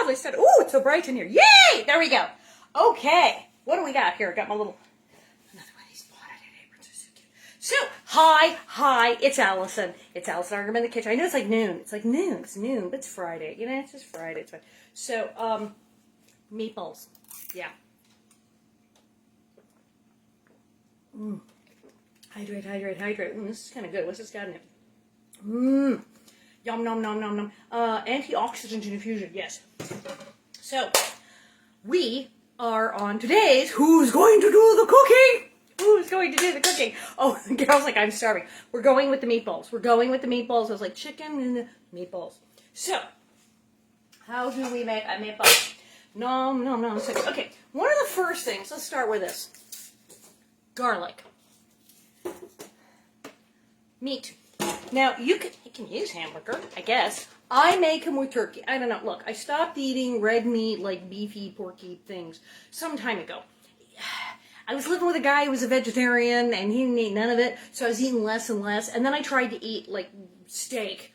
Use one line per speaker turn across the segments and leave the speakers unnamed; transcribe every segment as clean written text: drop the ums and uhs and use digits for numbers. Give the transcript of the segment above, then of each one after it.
meatballs. I said, ooh, it's so bright in here. Yay! There we go. Okay, what do we got here? I got my little, another one of these blotted aprons are so cute. So, hi, it's Alison. It's Alison Arngrim in the kitchen. I know it's like noon. It's noon, but it's Friday. You know, it's just Friday. It's fine. So, meatballs. Yeah. Hydrate. This is kind of good. What's this got in it? Yum, nom, nom, nom, nom. Antioxidant infusion, yes. So, we are on today's Who's Going to Do the Cooking? Who's going to do the cooking? Oh, the girl's like, I'm starving. We're going with the meatballs. I was like, chicken and the meatballs. So, how do we make a meatball? Nom, nom, nom. Okay, one of the first things, let's start with this. Garlic. Meat. Now, you can use hamburger, I guess. I make them with turkey. I don't know. Look, I stopped eating red meat, like beefy, porky things some time ago. I was living with a guy who was a vegetarian, and he didn't eat none of it, so I was eating less and less. And then I tried to eat, like, steak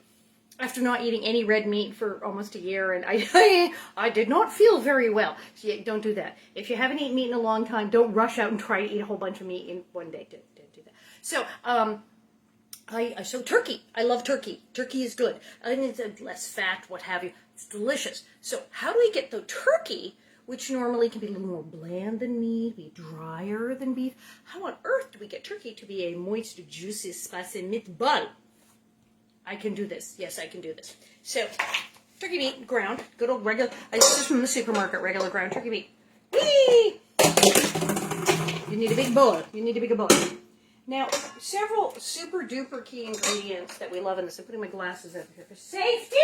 after not eating any red meat for almost a year, and I did not feel very well. So yeah, don't do that. If you haven't eaten meat in a long time, don't rush out and try to eat a whole bunch of meat in one day. Don't do that. So, so turkey. I love turkey. Turkey is good. And it's less fat, what have you. It's delicious. So how do we get the turkey, which normally can be a little more bland than meat, be drier than beef? How on earth do we get turkey to be a moist, juicy, spicy meatball? I can do this. Yes, I can do this. So, turkey meat, ground. Good old regular. This is from the supermarket, regular ground turkey meat. Whee! You need a big bowl. Now, several super duper key ingredients that we love in this. I'm putting my glasses over here for safety.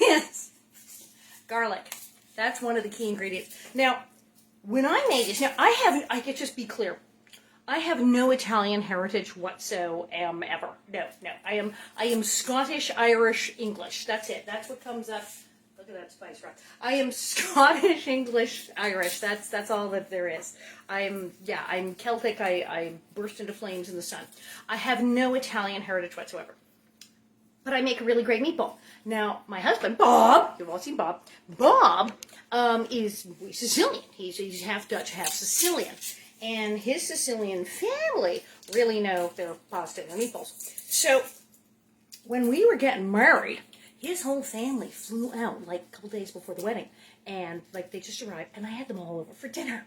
Yes. Garlic. That's one of the key ingredients. Now, when I made this, I can just be clear. I have no Italian heritage whatsoever. No. I am Scottish, Irish, English. That's it. That's what comes up. Look at that spice rock. I am Scottish, English, Irish. That's all that there is. I'm Celtic. I burst into flames in the sun. I have no Italian heritage whatsoever. But I make a really great meatball. Now, my husband, Bob, you've all seen Bob. Bob is Sicilian. He's half Dutch, half Sicilian. And his Sicilian family really know their pasta and their meatballs. So, when we were getting married, his whole family flew out like a couple days before the wedding. And like they just arrived, and I had them all over for dinner.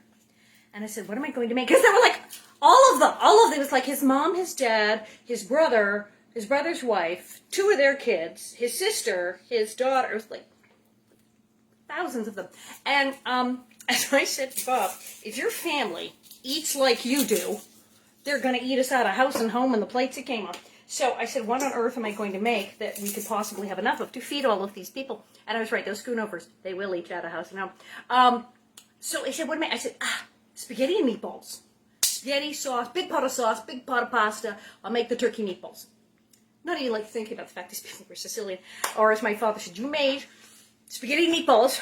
And I said, what am I going to make? Because they were like, all of them. It was like his mom, his dad, his brother, his brother's wife, 2 of their kids, his sister, his daughter. It was like thousands of them. And as I said to Bob, if your family eats like you do, they're going to eat us out of house and home and the plates it came on. So I said, what on earth am I going to make that we could possibly have enough of to feed all of these people? And I was right, those schoonovers, they will eat you out of house and home. So I said, what am I? I said, spaghetti and meatballs. Spaghetti, sauce, big pot of pasta. I'll make the turkey meatballs. None of you like thinking about the fact these people were Sicilian. Or as my father said, you made spaghetti and meatballs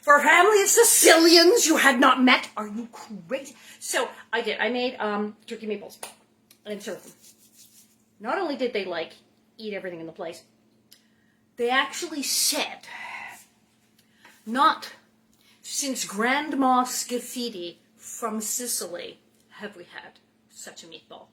for a family of Sicilians you had not met. Are you crazy? So I did. I made turkey meatballs and served them. Not only did they eat everything in the place, they actually said, not since Grandma Scafidi from Sicily have we had such a meatball.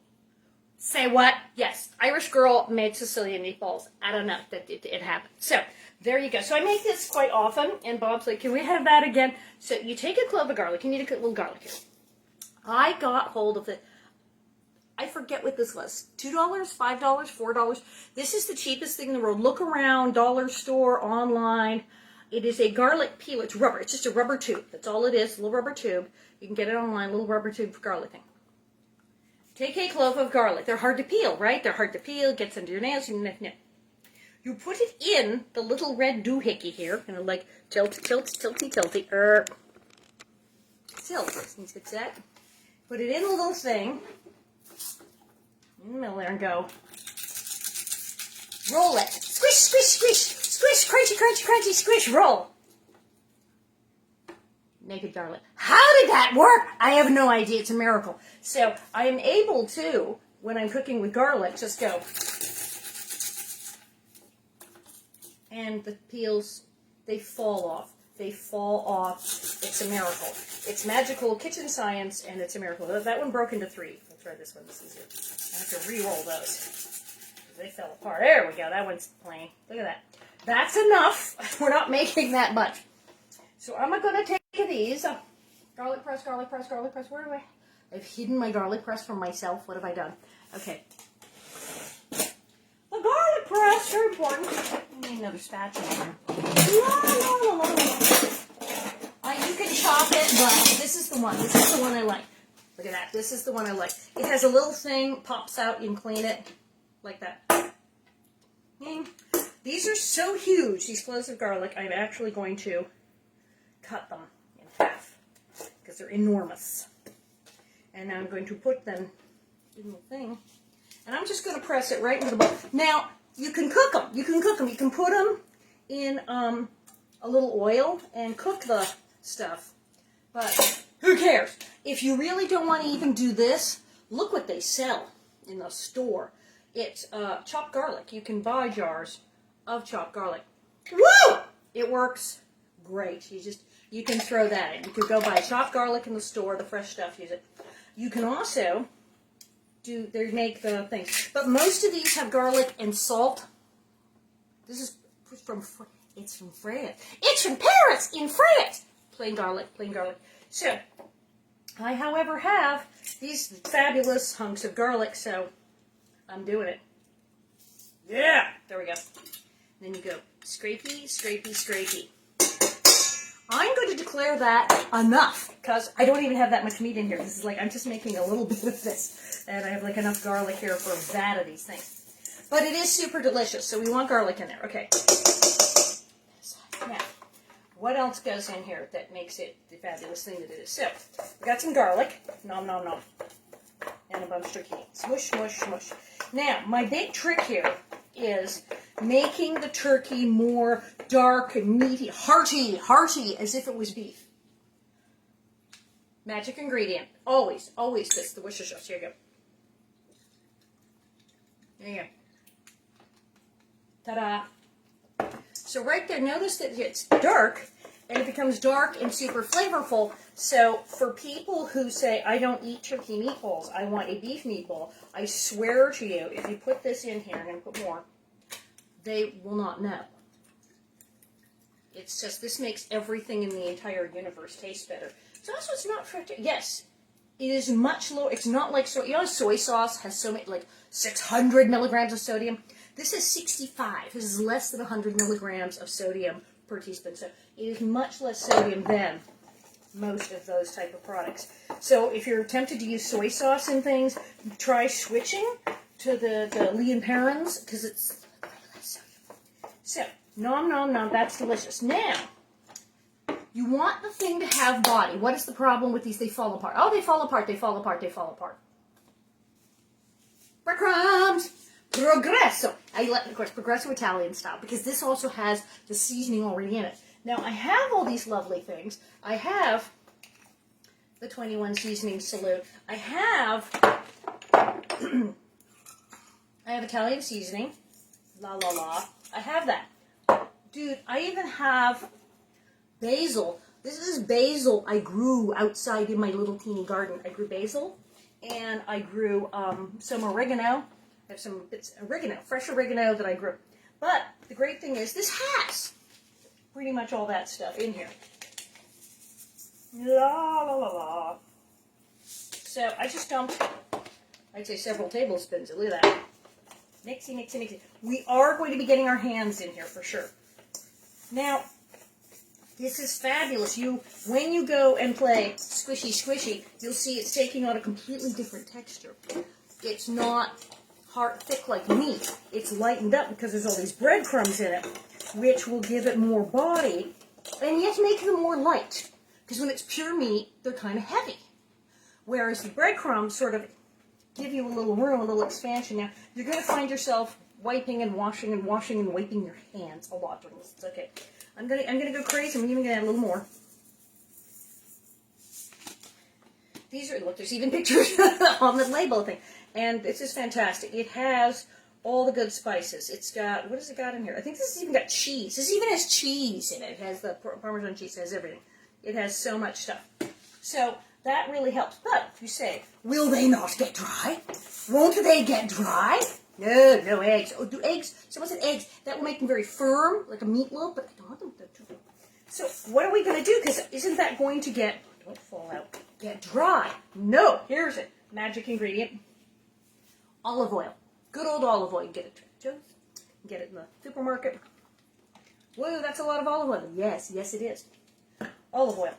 Say what? Yes, Irish girl made Sicilian meatballs. I don't know, it happened. So, there you go. So I make this quite often, and Bob's like, can we have that again? So you take a clove of garlic. You need a little garlic here. I got hold of it. I forget what this was. $2, $5, $4. This is the cheapest thing in the world. Look around, dollar store, online. It is a garlic peel. It's rubber. It's just a rubber tube. That's all it is, a little rubber tube. You can get it online, a little rubber tube for garlic thing. Take a clove of garlic. They're hard to peel, right? They're hard to peel. It gets under your nails. You put it in the little red doohickey here. Like tilty. Tilt. Needs to fix that. Put it in the little thing. In the middle there and go. Roll it. Squish, squish, squish. Squish, crunchy, crunchy, crunchy, squish, roll. Naked garlic. How did that work? I have no idea. It's a miracle. So I am able to, when I'm cooking with garlic, just go. And the peels, they fall off. They fall off. It's a miracle. It's magical kitchen science, and it's a miracle. That one broke into 3. We'll try this one. This is easier. I have to re-roll those. They fell apart. There we go. That one's plain. Look at that. That's enough. We're not making that much. So I'm going to take these. Garlic press, garlic press, garlic press. Where do I? I've hidden my garlic press from myself. What have I done? Okay. The garlic press, very important. I need another spatula here. You can chop it, but this is the one. This is the one I like. Look at that. This is the one I like. It has a little thing, pops out. You can clean it like that. These are so huge, these cloves of garlic, I'm actually going to cut them in half because they're enormous. And now I'm going to put them in the thing. And I'm just going to press it right into the bowl. Now, you can cook them. You can cook them. You can put them in a little oil and cook the stuff. But who cares? If you really don't want to even do this, look what they sell in the store. It's chopped garlic. You can buy jars of chopped garlic. Woo! It works great. You can throw that in. You could go buy chopped garlic in the store, the fresh stuff, use it. You can also they make the things. But most of these have garlic and salt. This is it's from France. It's from Paris in France. Plain garlic, plain garlic. So, I, however, have these fabulous hunks of garlic, so I'm doing it. Yeah! There we go. Then you go scrapey, scrapey, scrapey. I'm going to declare that enough, because I don't even have that much meat in here. This is like, I'm just making a little bit of this, and I have like enough garlic here for a vat of these things. But it is super delicious, so we want garlic in there. Okay. Now, what else goes in here that makes it the fabulous thing that it is? So, we got some garlic. Nom, nom, nom. And a bunch of turkey meat. Smush, smush, smush. Now, my big trick here is making the turkey more dark and meaty, hearty, as if it was beef. Magic ingredient. Always, always this, the Worcestershire sauce. Here you go. There you go. Ta-da. So right there, notice that it's dark, and it becomes dark and super flavorful. So for people who say, I don't eat turkey meatballs, I want a beef meatball, I swear to you, if you put this in here, I'm going to put more, they will not know. It's just, this makes everything in the entire universe taste better. So that's what's not for, yes, it is much lower. It's not like, so, you know, soy sauce has so many, like 600 milligrams of sodium. This is 65. This is less than 100 milligrams of sodium per teaspoon. So it is much less sodium than most of those type of products. So if you're tempted to use soy sauce in things, try switching to the Lee and Perrins, because it's less sodium. So, nom, nom, nom, that's delicious. Now, you want the thing to have body. What is the problem with these? They fall apart. Oh, they fall apart, they fall apart, they fall apart. Breadcrumbs! Progresso. I like, of course, Progresso Italian style, because this also has the seasoning already in it. Now, I have all these lovely things. I have the 21 seasoning salute. I have Italian seasoning. La, la, la. I have that. Dude, I even have basil. This is basil I grew outside in my little teeny garden. I grew basil, and I grew some oregano. I have some bits of oregano, fresh oregano that I grew. But the great thing is this has pretty much all that stuff in here. La, la, la, la. So I just dumped, I'd say, several tablespoons. Look at that. Mixy, mixy, mixy. We are going to be getting our hands in here for sure. Now, this is fabulous. When you go and play squishy, squishy, you'll see it's taking on a completely different texture. It's not hard, thick like meat. It's lightened up because there's all these breadcrumbs in it, which will give it more body, and yet make them more light. Because when it's pure meat, they're kind of heavy. Whereas the breadcrumbs sort of give you a little room, a little expansion. Now, you're going to find yourself wiping and washing and washing and wiping your hands a lot during this. It's okay. I'm gonna go crazy. I'm even gonna add a little more. These are, look, there's even pictures on the label thing. And this is fantastic. It has all the good spices. It's got, what has it got in here? I think this has even got cheese. This even has cheese in it. It has the Parmesan cheese, it has everything. It has so much stuff. So that really helps. But if you say, will they not get dry? Won't they get dry? No, no eggs. Oh, do eggs? Someone said eggs. That will make them very firm, like a meatloaf, but I don't want them to. So what are we going to do? Because isn't that going to get, don't fall out, get dry? No, here's it. Magic ingredient. Olive oil. Good old olive oil. You get it at Joe's. You get it in the supermarket. Whoa, that's a lot of olive oil. Yes, yes it is. Olive oil.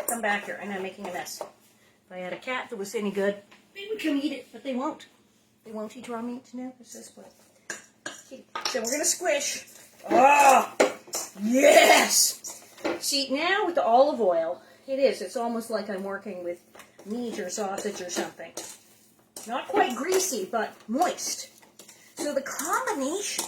Come back here. I know I'm making a mess. If I had a cat that was any good, they would come eat it, but they won't. They won't eat raw meat. No, it's this way. So we're going to squish. Oh, yes! See, now with the olive oil, it's almost like I'm working with meat or sausage or something. Not quite greasy, but moist. So the combination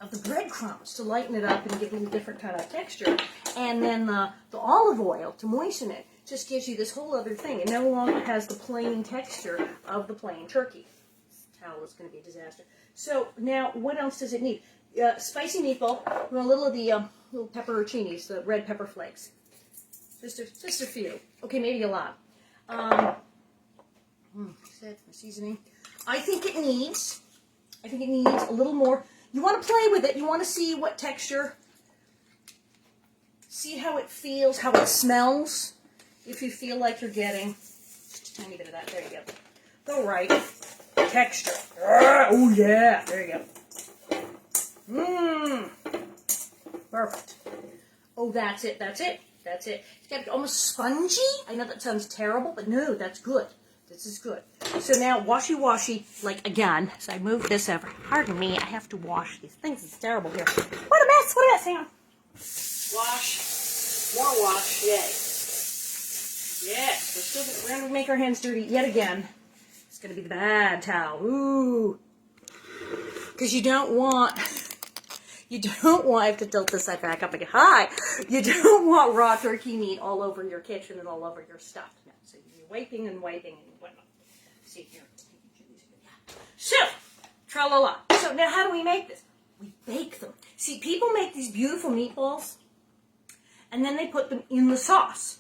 of the breadcrumbs to lighten it up and give it a different kind of texture, and then the olive oil to moisten it, just gives you this whole other thing. It no longer has the plain texture of the plain turkey. This towel is going to be a disaster. So now, what else does it need? Spicy meatball. We want a little of the little pepperoncinis, the red pepper flakes. Just a few. Okay, maybe a lot. Seasoning. I think it needs a little more. You want to play with it. You want to see what texture. See how it feels, how it smells. If you feel like you're getting just a tiny bit of that. There you go. The right texture. Oh yeah. There you go. Mmm. Perfect. Oh, that's it. That's it. That's it. It's got almost spongy. I know that sounds terrible, but no, that's good. This is good. So now, washy, like again. So I move this over. Pardon me, I have to wash these things. It's terrible here. What a mess. What a mess. Hang on. Wash. More wash. Yay. Yes. We're going to make our hands dirty yet again. It's going to be the bad towel. Ooh. Because you don't want, I have to tilt this side back up again. Hi. You don't want raw turkey meat all over your kitchen and all over your stuff. No. So you're wiping and whatnot. See here. So, tra-la-la. So now how do we make this? We bake them. See, people make these beautiful meatballs and then they put them in the sauce.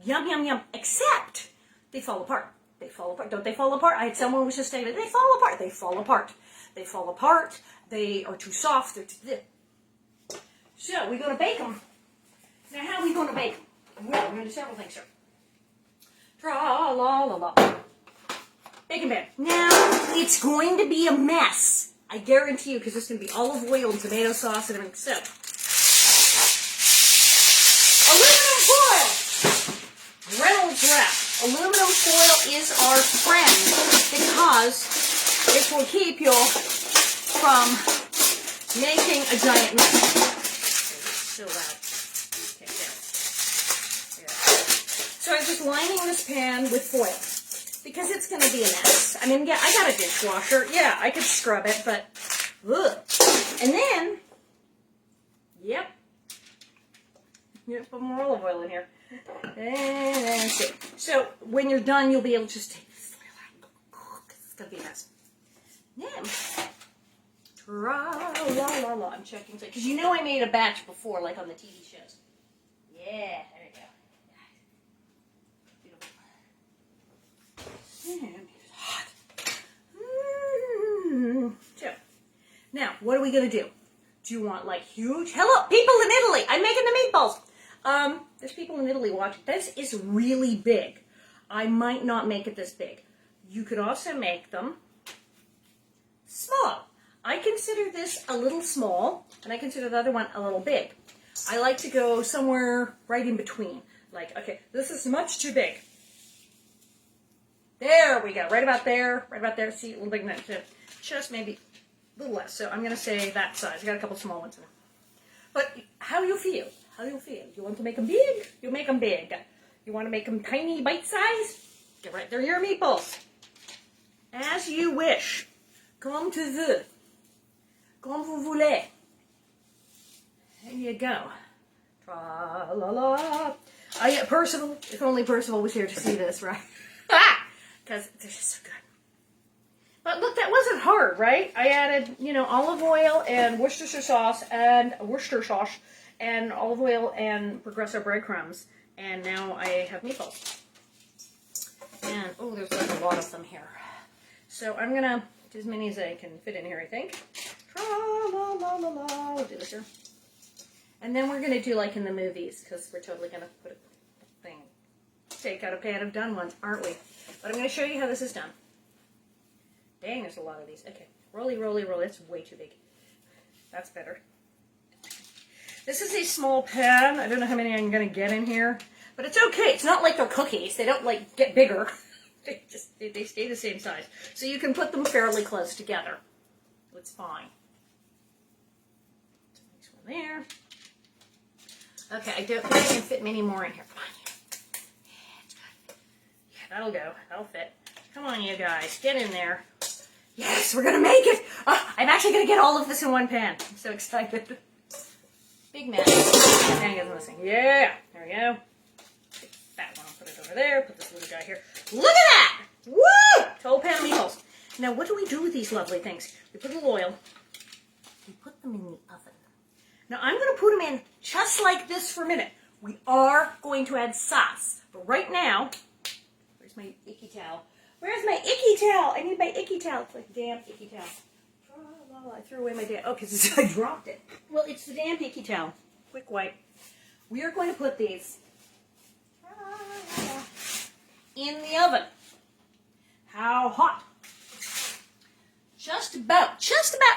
Yum, yum, yum. Except they fall apart. They fall apart. Don't they fall apart? I had someone who was just saying, they fall apart. They fall apart. They fall apart. They are too soft. They're too thick. So we're going to bake them. Now how are we going to bake them? Well, we're going to do several things here. Tra-la-la-la. Baking pan. Now, it's going to be a mess. I guarantee you, because it's going to be olive oil and tomato sauce and everything. So, aluminum foil. Reynolds wrap. Aluminum foil is our friend because it will keep you from making a giant mess. It's so loud. Okay, there. So I'm just lining this pan with foil because it's going to be a mess. I mean, yeah, I got a dishwasher. Yeah, I could scrub it, but ugh. And then, yep, put more olive oil in here. And see. So when you're done, you'll be able to just take this foil out. It's going to be a mess. Then, tra-la-la-la. I'm checking. Because you know I made a batch before, like on the TV shows. Yeah, there you go. Beautiful. It's hot. So, now, what are we going to do? Do you want, like, huge? Hello, people in Italy. I'm making the meatballs. There's people in Italy watching. This is really big. I might not make it this big. You could also make them small. I consider this a little small, and I consider the other one a little big. I like to go somewhere right in between. Like, okay, this is much too big. There we go. Right about there. Right about there. See, a little big. Just maybe a little less. So I'm going to say that size. I got a couple small ones in there. But how do you feel? How do you feel? You want to make them big? You make them big. You want to make them tiny, bite-sized? Get right there, your meatballs. As you wish. Comme tu veux. Comme vous voulez. There you go. Tra-la-la. Yeah, Percival. If only Percival was here to see this, right? Because they're just so good. But look, that wasn't hard, right? I added, you know, olive oil and Worcestershire sauce and olive oil and Progresso breadcrumbs. And now I have meatballs. And, oh, there's like a lot of them here. So I'm going to do as many as I can fit in here, I think. Tra-la-la-la-la. We'll do this here. And then we're going to do like in the movies, because we're totally going to put a thing. Take out a pan of done ones, aren't we? But I'm going to show you how this is done. Dang, there's a lot of these. Okay, rolly, rolly, rolly. That's way too big. That's better. This is a small pan. I don't know how many I'm going to get in here. But it's okay. It's not like they're cookies. They don't, like, get bigger. They stay the same size. So you can put them fairly close together. It's fine. Next one there. Okay, I don't think I can fit many more in here. Come on here. Yeah, it's good. Yeah, that'll go. That'll fit. Come on, you guys. Get in there. Yes, we're going to make it. Oh, I'm actually going to get all of this in one pan. I'm so excited. Big mess. Dang, it's missing. Yeah, there we go. Take that one. I'll put it over there. Put this little guy here. Look at that! Woo! Whole pan of meatballs. Now, what do we do with these lovely things? We put a little oil. We put them in the oven. Now, I'm going to put them in just like this for a minute. We are going to add sauce. But right now, where's my icky towel? Where's my icky towel? I need my icky towel. It's like a damn icky towel. I threw away my damn... Oh, because I dropped it. Well, it's the damn icky towel. Quick wipe. We are going to put these in the oven. How hot? Just about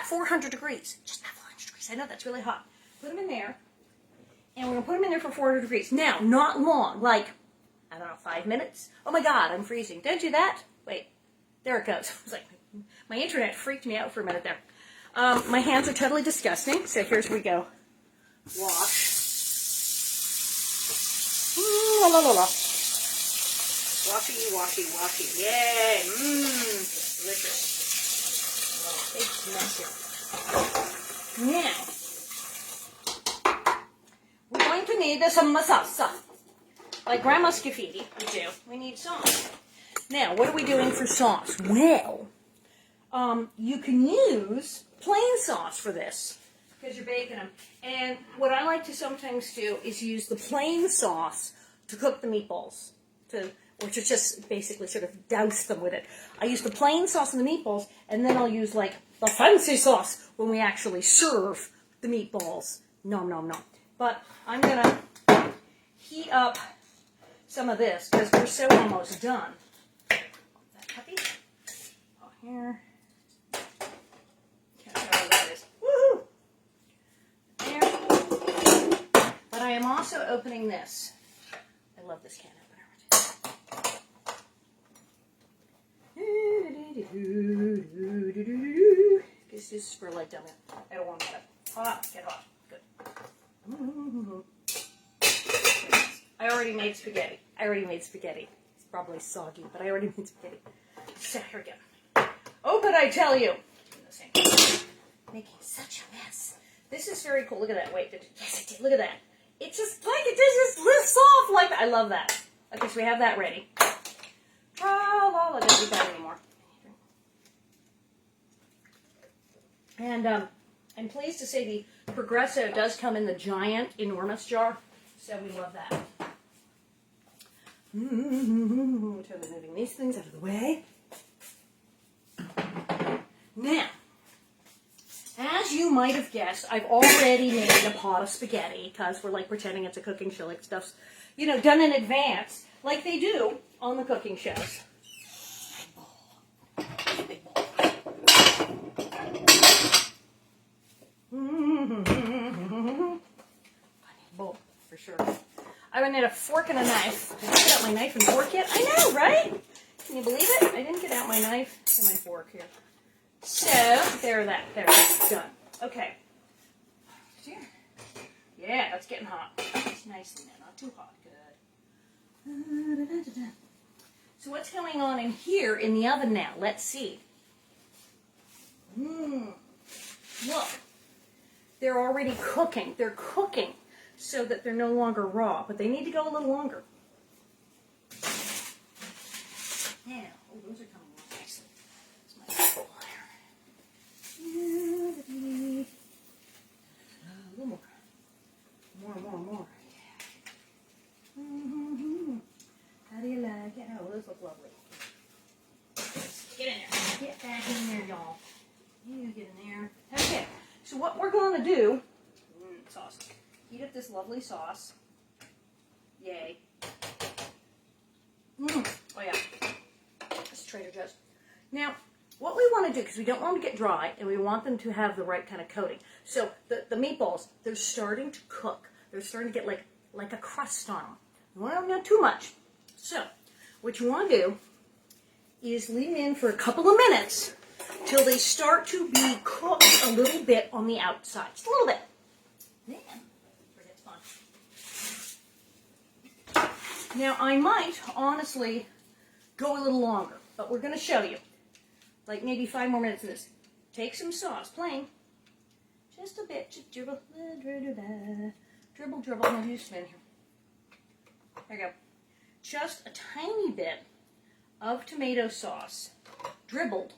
400 degrees. Just about 400 degrees. I know that's really hot. Put them in there. And we're going to put them in there for 400 degrees. Now, not long. Like, I don't know, 5 minutes? Oh my God, I'm freezing. Don't do that. Wait. There it goes. It's like, my internet freaked me out for a minute there. My hands are totally disgusting. So here's where we go. Wash. La la la la. Washy, washy, washy. Yay. Mmm. Delicious. Oh, big mess here. Now, we're going to need some salsa. Like Grandma Scafidi, we do. We need sauce. Now, what are we doing for sauce? Well, you can use plain sauce for this because you're baking them. And what I like to sometimes do is use the plain sauce to cook the meatballs, or to just basically sort of douse them with it. I use the plain sauce in the meatballs, and then I'll use like the fancy sauce when we actually serve the meatballs. Nom, nom, nom. But I'm going to heat up some of this because we're so almost done. That puppy. Oh, here. Can't tell what that is. Woohoo! There. But I am also opening this. I love this can opener. This is for like dummy. I don't want that. Hot. Get hot. Good. I already made spaghetti. It's probably soggy, but I already made spaghetti. So here we go. Oh, but I tell you, making such a mess. This is very cool. Look at that. Wait, yes, I did. Look at that. It's just like it just lifts off like that. I love that. Okay, so we have that ready. I don't need that anymore. And I'm pleased to say the Progresso does come in the giant, enormous jar, so we love that. Totally moving these things out of the way. Now, as you might have guessed, I've already made a pot of spaghetti because we're like pretending it's a cooking show, like stuff's, you know, done in advance, like they do on the cooking shows. Big bowl. Bowl, for sure. I would need a fork and a knife. Did I get out my knife and fork yet? I know, right? Can you believe it? I didn't get out my knife and my fork here. So, that's done. Okay. Yeah, that's getting hot. It's nice in there, not too hot. Good. So what's going on in here in the oven now? Let's see. Look. They're already cooking. They're cooking so that they're no longer raw, but they need to go a little longer. Now, oh, those are coming along nicely. back in there, y'all. You get in there. Okay, so what we're going to do, sauce, heat up this lovely sauce. Yay. Oh yeah, it's Trader Joe's. Now, what we want to do, because we don't want them to get dry, and we want them to have the right kind of coating. So the meatballs, they're starting to cook. They're starting to get like a crust on them. Well, not too much. So, what you want to do is leave them in for a couple of minutes till they start to be cooked a little bit on the outside. Just a little bit. Then, forget sponge. Now, I might, honestly, go a little longer, but we're going to show you. Like maybe 5 more minutes in this. Take some sauce, plain. Just a bit. Just dribble, dribble, dribble. I'm going to use spin here. There you go. Just a tiny bit of tomato sauce dribbled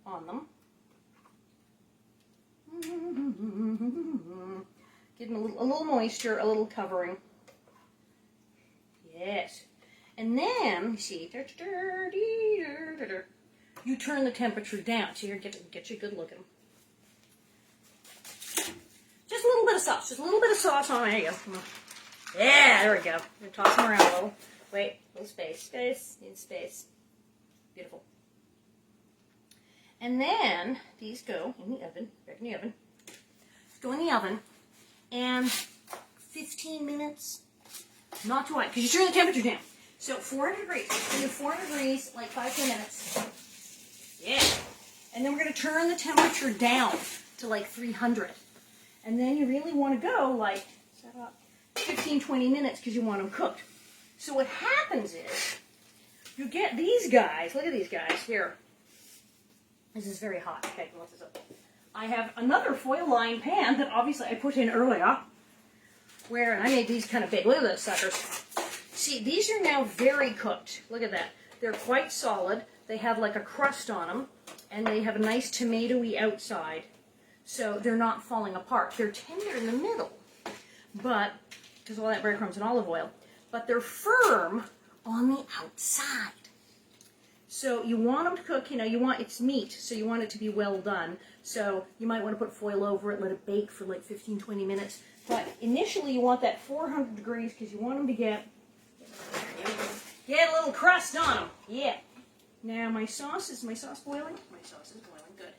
on them. Give them a little moisture, a little covering. Yes. And then, you see, you turn the temperature down. So you're get you a good look at them. Just a little bit of sauce. Just a little bit of sauce on there. There you go. Yeah, there we go. We're going to toss them around a little. Wait, a little space. Space. Need space. Beautiful. And then these go in the oven. Back in the oven. Go in the oven. And 15 minutes. Not too hot, because you turn the temperature down. So 400 degrees. We do 400 degrees, like 5-10 minutes. Yeah. And then we're going to turn the temperature down to like 300. And then you really want to go like 15-20 minutes because you want them cooked. So what happens is you get these guys. Look at these guys here. This is very hot. Okay, what's this up? I have another foil-lined pan that obviously I put in earlier. And I made these kind of big. Look at those suckers. See, these are now very cooked. Look at that. They're quite solid. They have like a crust on them, and they have a nice tomatoey outside. So they're not falling apart. They're tender in the middle, but because of all that breadcrumbs and olive oil, but they're firm on the outside. So you want them to cook, it's meat, so you want it to be well done. So you might want to put foil over it, let it bake for like 15-20 minutes. But initially you want that 400 degrees because you want them to get a little crust on them. Yeah. Now my sauce boiling? My sauce is boiling. Good.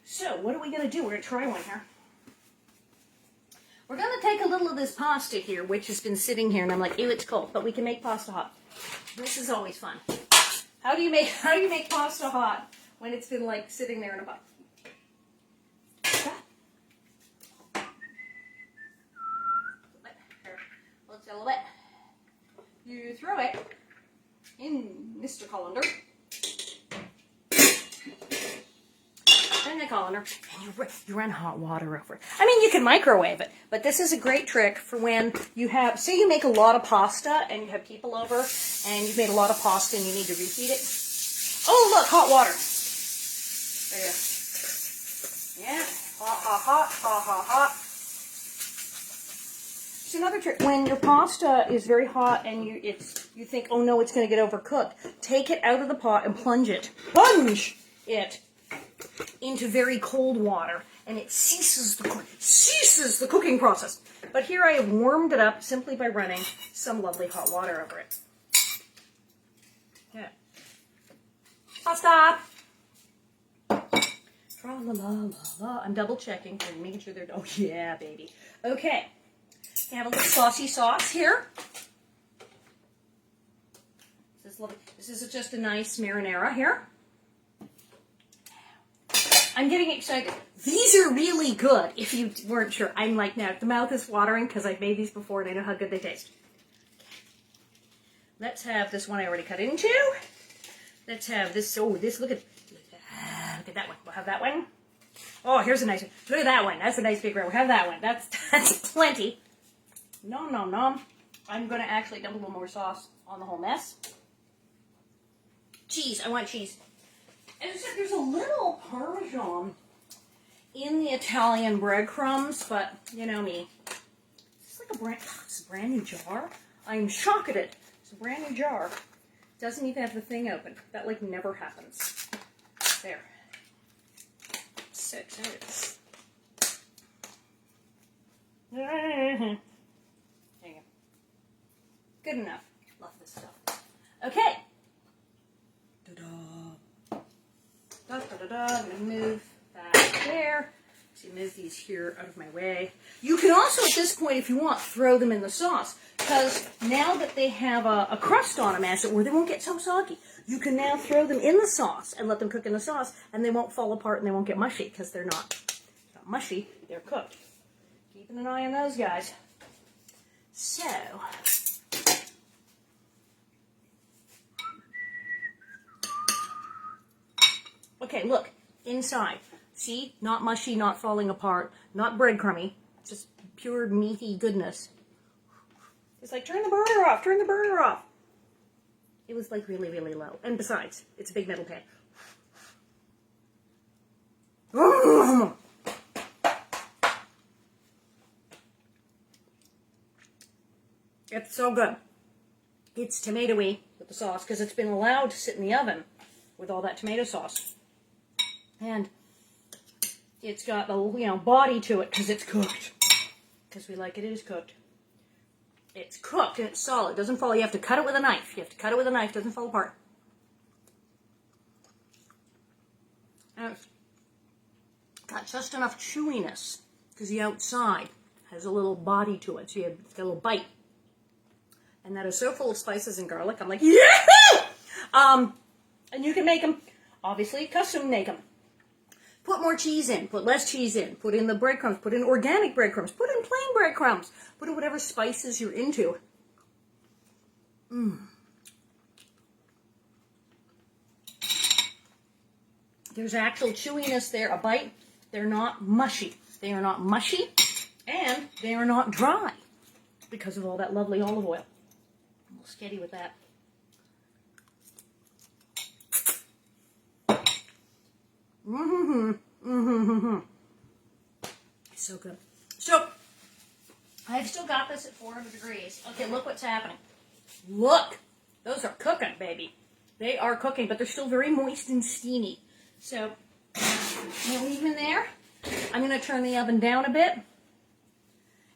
So what are we going to do? We're going to try one here. We're going to take a little of this pasta here, which has been sitting here, and I'm like, ew, it's cold. But we can make pasta hot. This is always fun. How do you make pasta hot when it's been like sitting there in a box? Let's a little bit. You throw it in Mr. Colander. In the colander, and you run hot water over it. I mean, you can microwave it, but this is a great trick for when you have, say you make a lot of pasta and you have people over and you've made a lot of pasta and you need to reheat it. Oh, look, hot water. There you go. Yeah, hot. It's another trick. When your pasta is very hot and you think, oh no, it's going to get overcooked, take it out of the pot and plunge it into very cold water, and it ceases the cooking process. But here I have warmed it up simply by running some lovely hot water over it. Yeah. Pasta. Tra-la-la-la-la. I'm double checking and making sure they're. Oh yeah, baby. Okay. You have a little saucy sauce here. This is just a nice marinara here. I'm getting excited. These are really good, if you weren't sure. I'm like, now, the mouth is watering because I've made these before and I know how good they taste. Let's have this one I already cut into. Let's have this, look at that one. We'll have that one. Oh, here's a nice one. Look at that one. That's a nice big round. We'll have that one. That's plenty. Nom, nom, nom. I'm going to actually dump a little more sauce on the whole mess. Cheese. I want cheese. And there's a little Parmesan in the Italian breadcrumbs, but you know me. It's like it's a brand new jar. I'm shocked at it. It's a brand new jar. Doesn't even have the thing open. That like never happens. There. So excited. There you go. Good enough. Love this stuff. Okay. Da-da. Da-da-da-da. I'm going to move that there. So you move these here out of my way. You can also, at this point, if you want, throw them in the sauce. Because now that they have a crust on them, as it were, they won't get so soggy. You can now throw them in the sauce and let them cook in the sauce, and they won't fall apart and they won't get mushy, because they're not mushy, they're cooked. Keeping an eye on those guys. So, okay, look, inside. See? Not mushy, not falling apart, not breadcrumby, just pure meaty goodness. It's like, turn the burner off, turn the burner off. It was like really, really low. And besides, it's a big metal pan. It's so good. It's tomatoey with the sauce because it's been allowed to sit in the oven with all that tomato sauce. And it's got a, body to it because it's cooked. Because we like it is cooked. It's cooked and it's solid. It doesn't fall. You have to cut it with a knife. You have to cut it with a knife. It doesn't fall apart. And it's got just enough chewiness because the outside has a little body to it. So you have a little bite. And that is so full of spices and garlic. I'm like, yeah! And you can make them, obviously, custom make them. Put more cheese in, put less cheese in, put in the breadcrumbs, put in organic breadcrumbs, put in plain breadcrumbs, put in whatever spices you're into. There's actual chewiness there, a bite. They're not mushy. They are not mushy, and they are not dry because of all that lovely olive oil. I'm a little sketty with that. It's so good. So, I've still got this at 400 degrees. Okay, look what's happening. Look! Those are cooking, baby. They are cooking, but they're still very moist and steamy. So, I'm going to leave them in there. I'm going to turn the oven down a bit.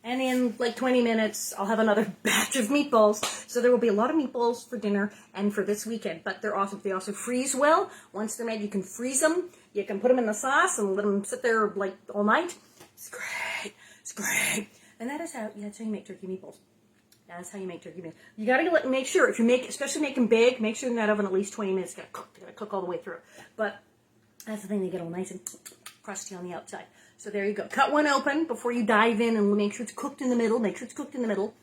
And in like 20 minutes, I'll have another batch of meatballs. So there will be a lot of meatballs for dinner and for this weekend. But they're awesome. They also freeze well. Once they're made, you can freeze them. You can put them in the sauce and let them sit there like all night. It's great. It's great. And that's how you make turkey meatballs. That's how you make turkey meatballs. You got to make sure, if you make, especially make them big, make sure in that oven at least 20 minutes. Got to cook. Got to cook all the way through. But that's the thing. They get all nice and crusty on the outside. So there you go. Cut one open before you dive in and make sure it's cooked in the middle. Make sure it's cooked in the middle.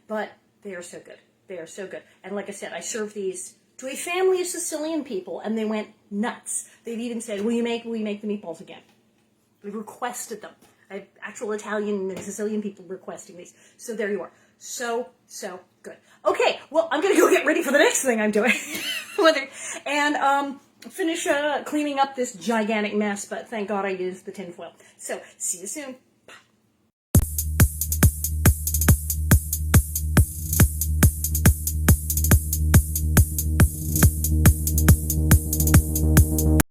But they are so good. They are so good. And like I said, I served these to a family of Sicilian people, and they went nuts. They've even said, will you make the meatballs again? We requested them. I have actual Italian and Sicilian people requesting these. So there you are. So good. Okay, well, I'm going to go get ready for the next thing I'm doing. And finish cleaning up this gigantic mess, but thank God I used the tinfoil. So, see you soon.